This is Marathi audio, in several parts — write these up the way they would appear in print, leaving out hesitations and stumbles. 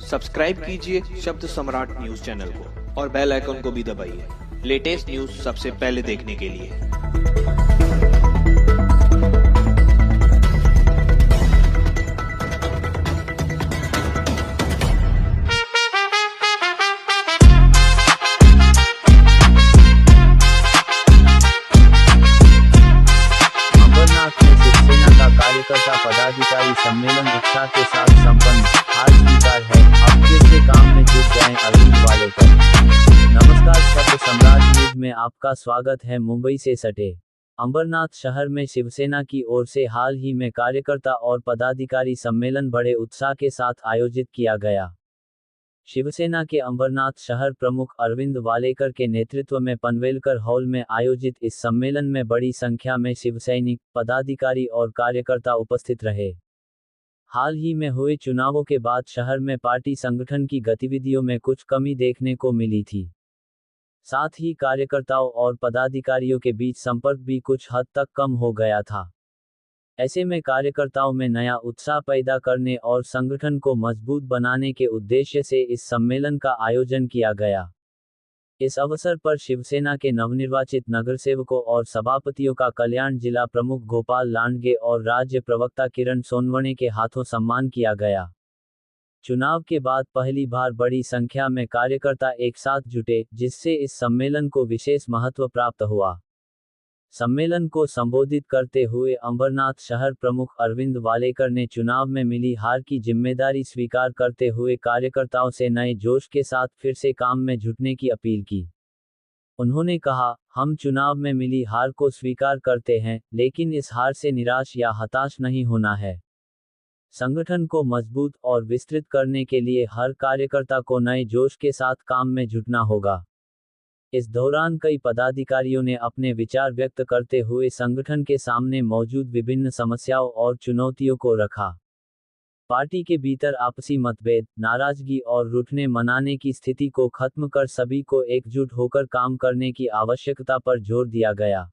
सब्सक्राइब कीजिए शब्द सम्राट न्यूज चैनल को और बेल आइकन को भी दबाइए लेटेस्ट न्यूज सबसे पहले देखने के लिए। कार्यकर्ता पदाधिकारी सम्मेलन उत्साह के साथ संपन्न। हार स्वीकार है, अब फिर से काम में जुट गए अरविंद वालेकर। नमस्कार, शब्द सम्राट न्यूज में आपका स्वागत है। मुंबई से सटे अंबरनाथ शहर में शिवसेना की ओर से हाल ही में कार्यकर्ता और पदाधिकारी सम्मेलन बड़े उत्साह के साथ आयोजित किया गया। शिवसेना के अंबरनाथ शहर प्रमुख अरविंद वालेकर के नेतृत्व में पनवेलकर हॉल में आयोजित इस सम्मेलन में बड़ी संख्या में शिवसैनिक, पदाधिकारी और कार्यकर्ता उपस्थित रहे। हाल ही में हुए चुनावों के बाद शहर में पार्टी संगठन की गतिविधियों में कुछ कमी देखने को मिली थी। साथ ही कार्यकर्ताओं और पदाधिकारियों के बीच संपर्क भी कुछ हद तक कम हो गया था। ऐसे में कार्यकर्ताओं में नया उत्साह पैदा करने और संगठन को मजबूत बनाने के उद्देश्य से इस सम्मेलन का आयोजन किया गया। इस अवसर पर शिवसेना के नवनिर्वाचित नगरसेवकों और सभापतियों का कल्याण जिला प्रमुख गोपाल लांडगे और राज्य प्रवक्ता किरण सोनवणे के हाथों सम्मान किया गया। चुनाव के बाद पहली बार बड़ी संख्या में कार्यकर्ता एक साथ जुटे, जिससे इस सम्मेलन को विशेष महत्व प्राप्त हुआ। सम्मेलन को संबोधित करते हुए अंबरनाथ शहर प्रमुख अरविंद वालेकर ने चुनाव में मिली हार की जिम्मेदारी स्वीकार करते हुए कार्यकर्ताओं से नए जोश के साथ फिर से काम में जुटने की अपील की। उन्होंने कहा, हम चुनाव में मिली हार को स्वीकार करते हैं, लेकिन इस हार से निराश या हताश नहीं होना है। संगठन को मजबूत और विस्तृत करने के लिए हर कार्यकर्ता को नए जोश के साथ काम में जुटना होगा। इस दौरान कई पदाधिकारियों ने अपने विचार व्यक्त करते हुए संगठन के सामने मौजूद विभिन्न समस्याओं और चुनौतियों को रखा। पार्टी के भीतर आपसी मतभेद, नाराजगी और रूठने मनाने की स्थिति को खत्म कर सभी को एकजुट होकर काम करने की आवश्यकता पर जोर दिया गया।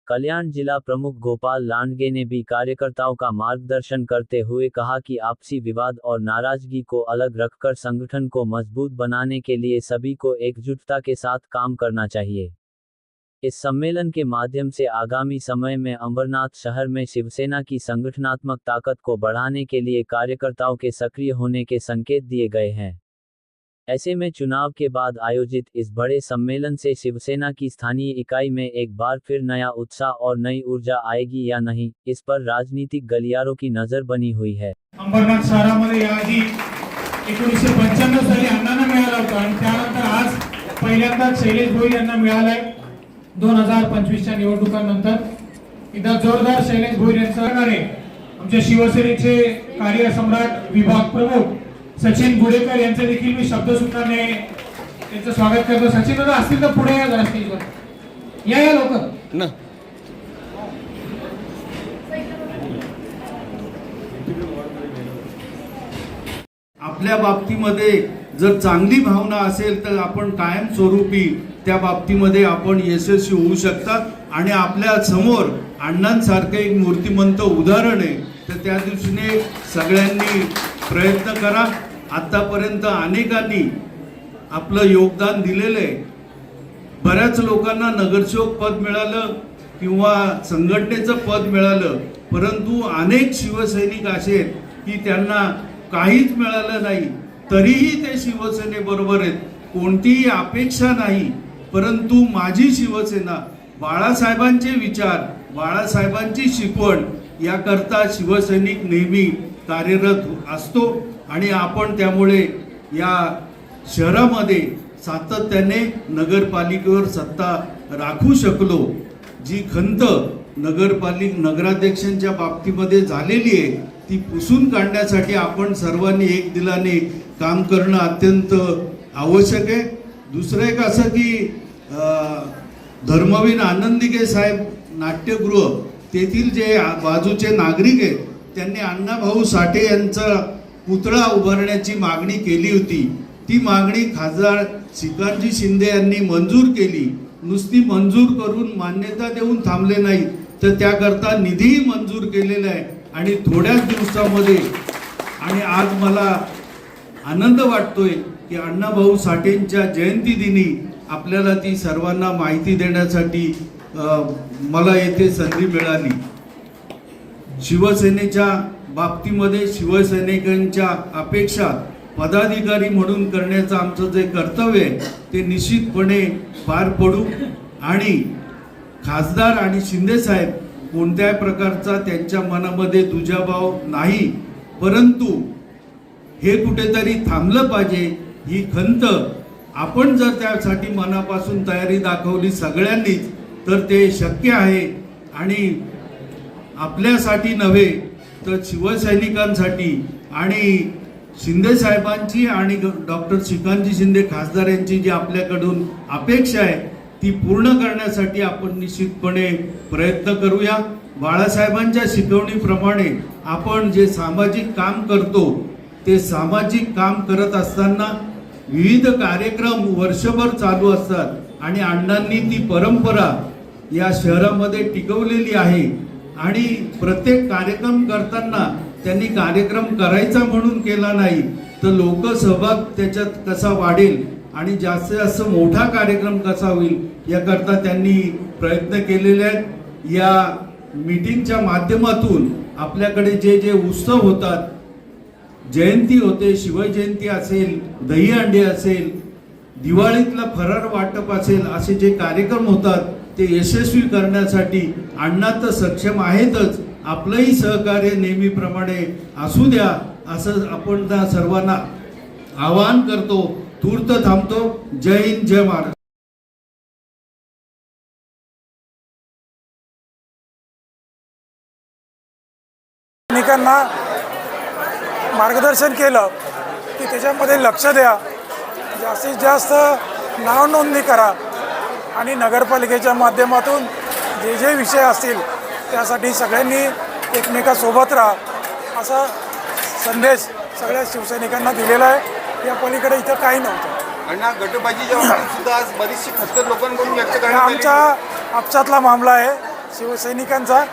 कल्याण जिला प्रमुख गोपाल लांडगे ने भी कार्यकर्ताओं का मार्गदर्शन करते हुए कहा कि आपसी विवाद और नाराजगी को अलग रखकर संगठन को मजबूत बनाने के लिए सभी को एकजुटता के साथ काम करना चाहिए। इस सम्मेलन के माध्यम से आगामी समय में अंबरनाथ शहर में शिवसेना की संगठनात्मक ताकत को बढ़ाने के लिए कार्यकर्ताओं के सक्रिय होने के संकेत दिए गए हैं। ऐसे में चुनाव के बाद आयोजित इस बड़े सम्मेलन से शिवसेना की स्थानीय इकाई में एक बार फिर नया उत्साह और नई ऊर्जा आएगी या नहीं, इस पर राजनीतिक गलियारों की नजर बनी हुई है। अंबरनाथ शहरामध्ये याआधी 1995 साली अण्णांना मिळाला होता आणि त्यानंतर आज पहिल्यांदा शैलेश भोईर यांना मिळालाय 2025 च्या निवडणुकांनंतर। एकदा जोरदार शैलेश भोईर यांचा आमच्या शिवसेनेचे कार्यसम्राट विभाग प्रमुख सचिन गुडेकर यांचे देखील मी शब्दसूत्राने त्यांचं स्वागत करतो। सचिन दादा असतील तर पुढे या जरा स्टेजवर या लोक ना। आपल्या बाबतीमध्ये जर चांगली भावना असेल तर आपण कायम स्वरूपी त्या बाबतीमध्ये आपण यशस्वी होऊ शकता। आणि आपल्या समोर अण्णांसारखे एक मूर्तिमंत उदाहरण आहे, तर त्या दृष्टीने सगळ्यांनी प्रयत्न करा। आतापर्यंत अनेकांनी आपलं योगदान दिलेलं आहे। बऱ्याच लोकांना नगरसेवक पद मिळालं किंवा संघटनेचं पद मिळालं, परंतु अनेक शिवसैनिक असे आहेत की त्यांना काहीच मिळालं नाही, तरीही ते शिवसेनेबरोबर आहेत। कोणतीही अपेक्षा नाही, परंतु माझी शिवसेना, बाळासाहेबांचे विचार, बाळासाहेबांची शिकवण याकरता शिवसैनिक नेहमी कार्यरत असतो। आणि आपण त्यामुळे या शहरामध्ये सातत्याने नगरपालिकेवर सत्ता राखू शकलो। जी खंत नगराध्यक्षांच्या बाबतीमध्ये झालेली आहे ती पुसून काढण्यासाठी आपण सर्वांनी एक दिलाने काम करणं अत्यंत आवश्यक आहे। दुसरं एक असं की धर्मवीर आनंदिके साहेब नाट्यगृह तेथील जे बाजूचे नागरिक आहेत त्यांनी अण्णाभाऊ साठे यांचा पुतळा उभारण्याची मागणी केली होती। ती मागणी खासदार श्रीकांतजी शिंदे यांनी मंजूर केली। नुसती मंजूर करून मान्यता देऊन थांबले नाही, तर त्याकरता निधीही मंजूर केलेला आहे। आणि थोड्याच दिवसामध्ये आणि आज मला आनंद वाटतोय की अण्णाभाऊ साठेंच्या जयंतीदिनी आपल्याला ती सर्वांना माहिती देण्यासाठी मला येथे संधी मिळाली. शिवसेनेच्या बाबतीमध्ये शिवसैनिकांच्या अपेक्षा पदाधिकारी म्हणून करण्याचं आमचं जे कर्तव्य आहे ते निश्चितपणे पार पडू. आणि खासदार आणि शिंदेसाहेब कोणत्याही प्रकारचा त्यांच्या मनामध्ये दुजाभाव नाही, परंतु हे कुठेतरी थांबलं पाहिजे ही खंत आपण जर त्यासाठी मनापासून तयारी दाखवली सगळ्यांनीच तर ते शक्य आहे. आणि आपल्यासाठी नव्हे तर शिवसैनिकांसाठी आणि शिंदे साहेबांची आणि डॉक्टर श्रीकांतजी शिंदे खासदार यांची जी आपल्याकडून अपेक्षा आहे ती पूर्ण करण्यासाठी आपण निश्चितपणे प्रयत्न करूया. बाळासाहेबांच्या शिकवणीप्रमाणे आपण जे सामाजिक काम करतो ते सामाजिक काम करत असताना विविध कार्यक्रम वर्षभर चालू असतात आणि अण्णांनी ती परंपरा या शहरामध्ये टिकवलेली आहे. आणि प्रत्येक कार्यक्रम करताना त्यांनी कार्यक्रम करायचा म्हणून केला नाही तर लोकसहभाग त्याच्यात कसा वाढेल आणि जास्तीत जास्त मोठा कार्यक्रम कसा होईल याकरता त्यांनी प्रयत्न केलेले आहेत. या मीटिंगच्या माध्यमातून आपल्याकडे जे जे उत्सव होतात, जयंती होते, शिवजयंती असेल, दहीहंडी असेल, दिवाळीतला फराळ वाटप असेल, असे जे कार्यक्रम होतात ते यशस्वी करण्यासाठी अण्णा तर सक्षम आहेतच, आपलंही सहकार्य नेहमीप्रमाणे असू द्या असं आपण त्या सर्वांना आवाहन करतो. तूर्त थांबतो. जय हिंद, जय महाराष्ट्र. सैनिकांना मार्गदर्शन केलं की त्याच्यामध्ये लक्ष द्या, जास्तीत जास्त नाव नोंदणी करा आणि नगरपालिकेच्या माध्यमातून जे जे विषय असतील त्यासाठी सगळ्यांनी एकमेकासोबत राहा असा संदेश सगळ्या शिवसैनिकांना दिलेला आहे. या पलीकडे इथं काही नव्हतं. अण्णा गटबाजीच्या बाबतीत सुद्धा आज बरीचशी खतखत लोकांकडून व्यक्त करण्यात आली. आमचा आपसातला मामला आहे शिवसैनिकांचा,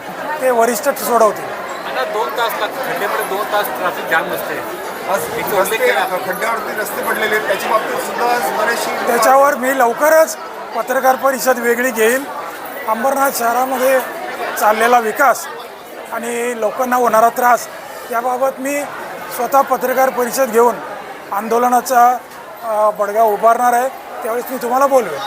ते वरिष्ठ सोडवतील. 2 तास लागतात खड्ड्यामध्ये, 2 तास ट्रॅफिक जाम नसते. खड्ड्यावरती रस्ते पडलेले आहेत त्याच्या बाबतीत सुद्धा बरेचशी त्याच्यावर मी लवकरच पत्रकार परिषद वेगळी घेईन. अंबरनाथ शहरामध्ये चाललेला विकास आणि लोकांना होणारा त्रास याबाबत मी स्वतः पत्रकार परिषद घेऊन आंदोलनाचा बडगा उभारणार आहे. त्यावेळेस मी तुम्हाला बोलवेन.